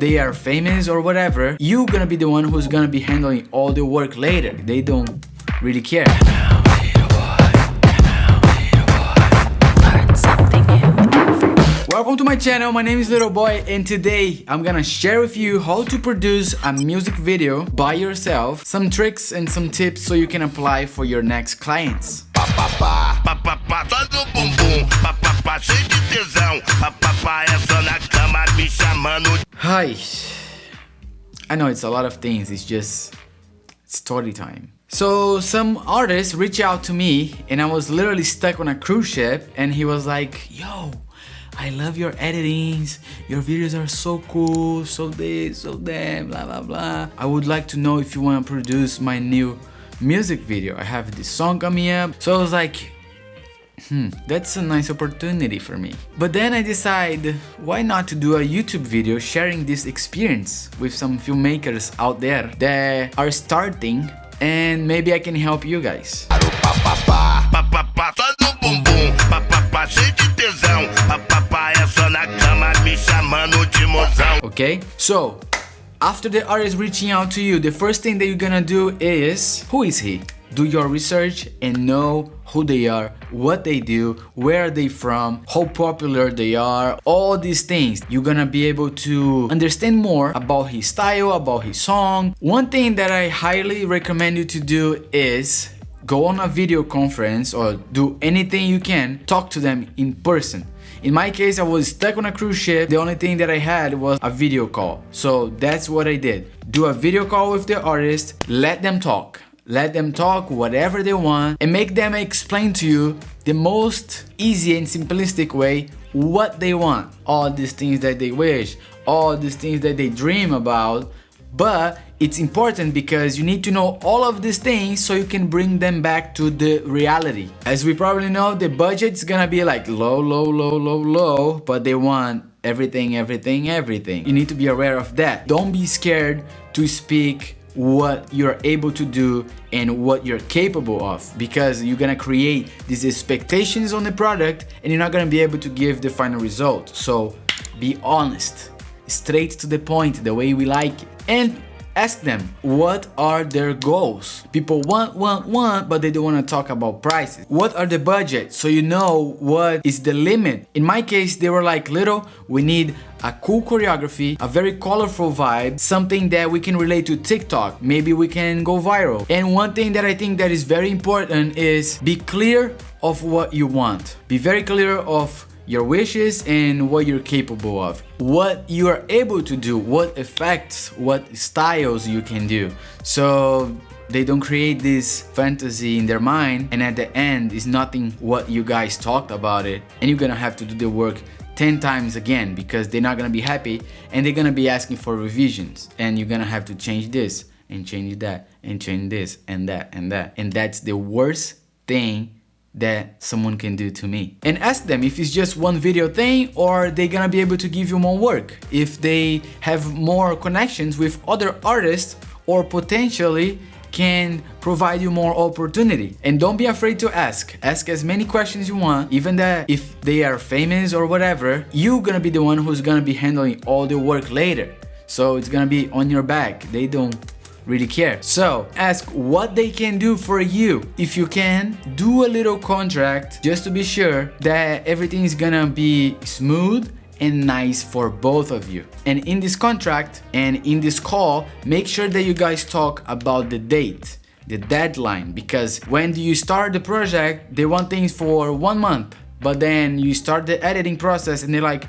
they are famous or whatever, you're gonna be the one who's gonna be handling all the work later. They don't really care. Welcome to my channel, my name is Little Boy, and today I'm gonna share with you how to produce a music video by yourself, some tricks and some tips so you can apply for your next clients. Hi, I know it's a lot of things, it's just story time. So some artist reached out to me and I was literally stuck on a cruise ship and he was like, yo, I love your editings, your videos are so cool, so this, so that, blah blah blah. I would like to know if you want to produce my new music video. I have this song coming up. So I was like, that's a nice opportunity for me. But then I decided, why not to do a YouTube video sharing this experience with some filmmakers out there that are starting, and maybe I can help you guys. Okay, so after the artist reaching out to you, the first thing that you're gonna do is, who is he? Do your research and know who they are, what they do, where are they from, how popular they are, all these things. You're gonna be able to understand more about his style, about his song. One thing that I highly recommend you to do is go on a video conference or do anything you can, talk to them in person. In my case, I was stuck on a cruise ship. The only thing that I had was a video call. So that's what I did. Do a video call with the artist, let them talk. Let them talk whatever they want and make them explain to you the most easy and simplistic way what they want. All these things that they wish, all these things that they dream about. But it's important because you need to know all of these things so you can bring them back to the reality. As we probably know, the budget's gonna be like low, but they want everything. You need to be aware of that. Don't be scared to speak what you're able to do and what you're capable of, because you're gonna create these expectations on the product and you're not gonna be able to give the final result. So be honest, straight to the point, the way we like it, and ask them what are their goals. People want, but they don't want to talk about prices. What are the budgets, so you know what is the limit. In my case, they were like, Little, we need a cool choreography, a very colorful vibe, something that we can relate to TikTok. Maybe we can go viral. And one thing that I think that is very important is be clear of what you want. Be very clear of your wishes and what you're capable of, what you are able to do, what effects, what styles you can do, so they don't create this fantasy in their mind and at the end is nothing what you guys talked about it, and you're gonna have to do the work 10 times again because they're not gonna be happy and they're gonna be asking for revisions, and you're gonna have to change this and change that and change this and that, and that's the worst thing that someone can do to me. And ask them if it's just one video thing or they're gonna be able to give you more work, if they have more connections with other artists or potentially can provide you more opportunity. And don't be afraid to ask as many questions you want, even that if they are famous or whatever, you're gonna be the one who's gonna be handling all the work later, so it's gonna be on your back. They don't really care. So ask what they can do for you. If you can, do a little contract just to be sure that everything is gonna be smooth and nice for both of you. And in this contract and in this call, make sure that you guys talk about the date, the deadline, because when you start the project, they want things for 1 month, but then you start the editing process and they're like,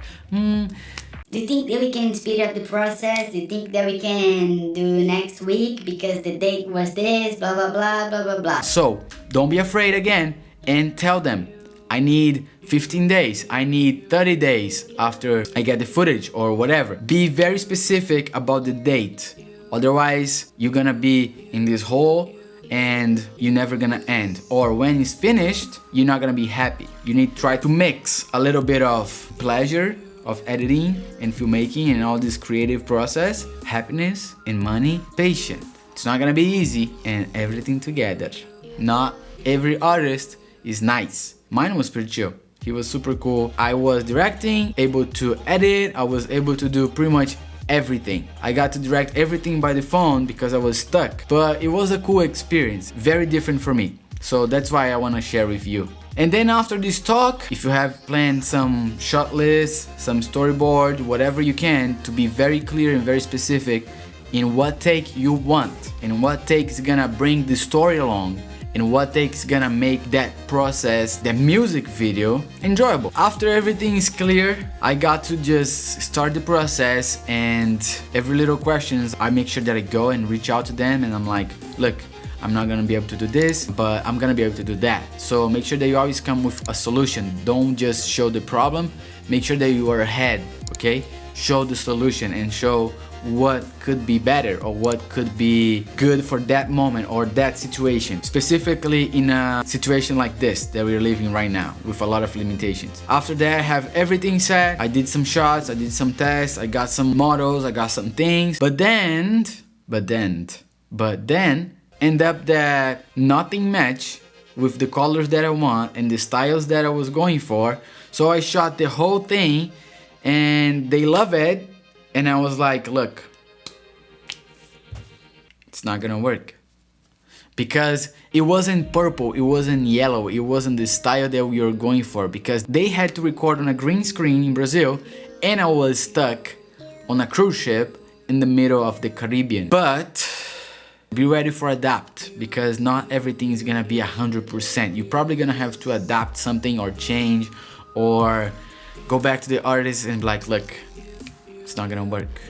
do you think that we can speed up the process? Do you think that we can do next week because the date was this, blah, blah, blah, blah, blah, blah. So don't be afraid again and tell them, I need 15 days, I need 30 days after I get the footage or whatever. Be very specific about the date. Otherwise, you're gonna be in this hole and you're never gonna end. Or when it's finished, you're not gonna be happy. You need to try to mix a little bit of pleasure of editing and filmmaking and all this creative process, happiness and money, patience. It's not gonna be easy, and everything together. Not every artist is nice. Mine was pretty chill. He was super cool. I was directing, able to edit, I was able to do pretty much everything. I got to direct everything by the phone because I was stuck. But it was a cool experience, very different for me. So that's why I want to share with you. And then after this talk, if you have planned some shot list, some storyboard, whatever you can, to be very clear and very specific in what take you want, and what take is gonna bring the story along, and what take is gonna make that process, the music video, enjoyable. After everything is clear, I got to just start the process, and every little questions, I make sure that I go and reach out to them, and I'm like, look, I'm not gonna be able to do this, but I'm gonna be able to do that. So make sure that you always come with a solution. Don't just show the problem, make sure that you are ahead, okay? Show the solution and show what could be better or what could be good for that moment or that situation, specifically in a situation like this that we're living right now with a lot of limitations. After that, I have everything set. I did some shots, I did some tests, I got some models, I got some things, but then end up that nothing matched with the colors that I want and the styles that I was going for. So I shot the whole thing and they love it. And I was like, look, it's not gonna work. Because it wasn't purple, it wasn't yellow, it wasn't the style that we were going for. Because they had to record on a green screen in Brazil and I was stuck on a cruise ship in the middle of the Caribbean. But be ready for adapt, because not everything is gonna be 100%. You're probably gonna have to adapt something or change or go back to the artist and be like, look, it's not gonna work.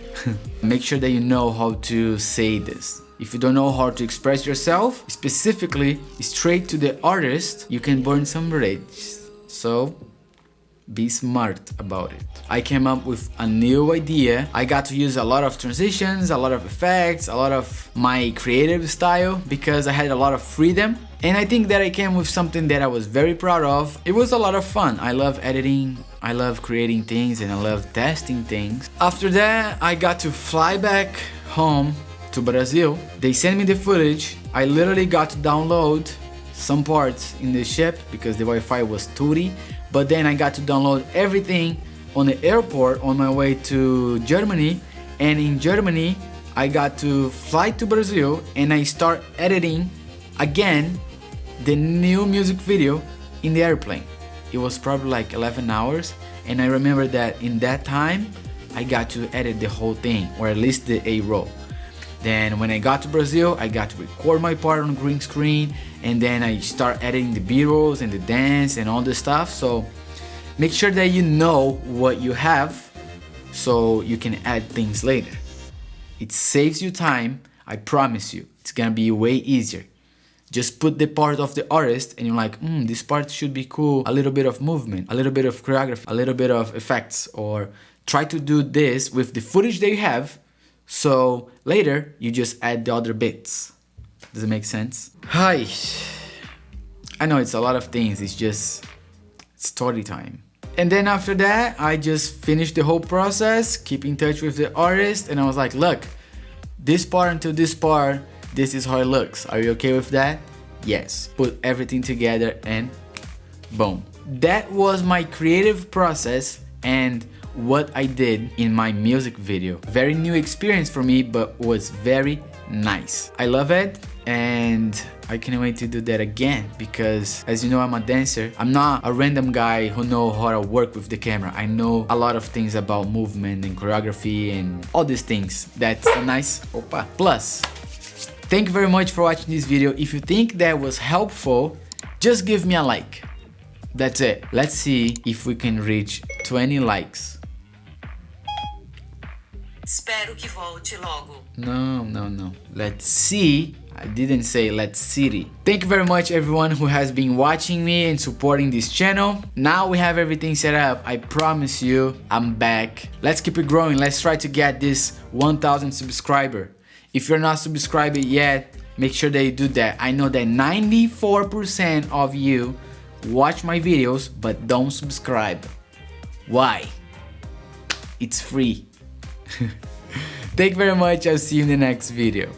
Make sure that you know how to say this. If you don't know how to express yourself, specifically straight to the artist, you can burn some bridges. So be smart about it. I came up with a new idea. I got to use a lot of transitions, a lot of effects, a lot of my creative style because I had a lot of freedom. And I think that I came with something that I was very proud of. It was a lot of fun. I love editing, I love creating things, and I love testing things. After that, I got to fly back home to Brazil. They sent me the footage. I literally got to download some parts in the ship because the Wi-Fi was tooty. But then I got to download everything on the airport on my way to Germany. And in Germany, I got to fly to Brazil and I start editing again the new music video in the airplane. It was probably like 11 hours. And I remember that in that time, I got to edit the whole thing, or at least the A roll. Then when I got to Brazil, I got to record my part on green screen, and then I start editing the B-rolls and the dance and all the stuff. So make sure that you know what you have so you can add things later. It saves you time, I promise you. It's gonna be way easier. Just put the part of the artist and you're like, this part should be cool. A little bit of movement, a little bit of choreography, a little bit of effects, or try to do this with the footage that you have. So later you just add the other bits. Does it make sense? Hi. I know it's a lot of things. It's just story time. And then after that, I just finished the whole process, keep in touch with the artist, and I was like, look, this part until this part, this is how it looks. Are you okay with that? Yes. Put everything together and boom. That was my creative process and what I did in my music video. Very new experience for me, but was very nice. I love it and I can't wait to do that again because, as you know, I'm a dancer. I'm not a random guy who knows how to work with the camera. I know a lot of things about movement and choreography and all these things. That's a nice plus. Thank you very much for watching this video. If you think that was helpful, just give me a like. That's it. Let's see if we can reach 20 likes. Espero que volte logo. No. Let's see. I didn't say let's see. Thank you very much everyone who has been watching me and supporting this channel. Now we have everything set up. I promise you, I'm back. Let's keep it growing. Let's try to get this 1,000 subscriber. If you're not subscribed yet, make sure that you do that. I know that 94% of you watch my videos but don't subscribe. Why? It's free. Thank you very much. I'll see you in the next video.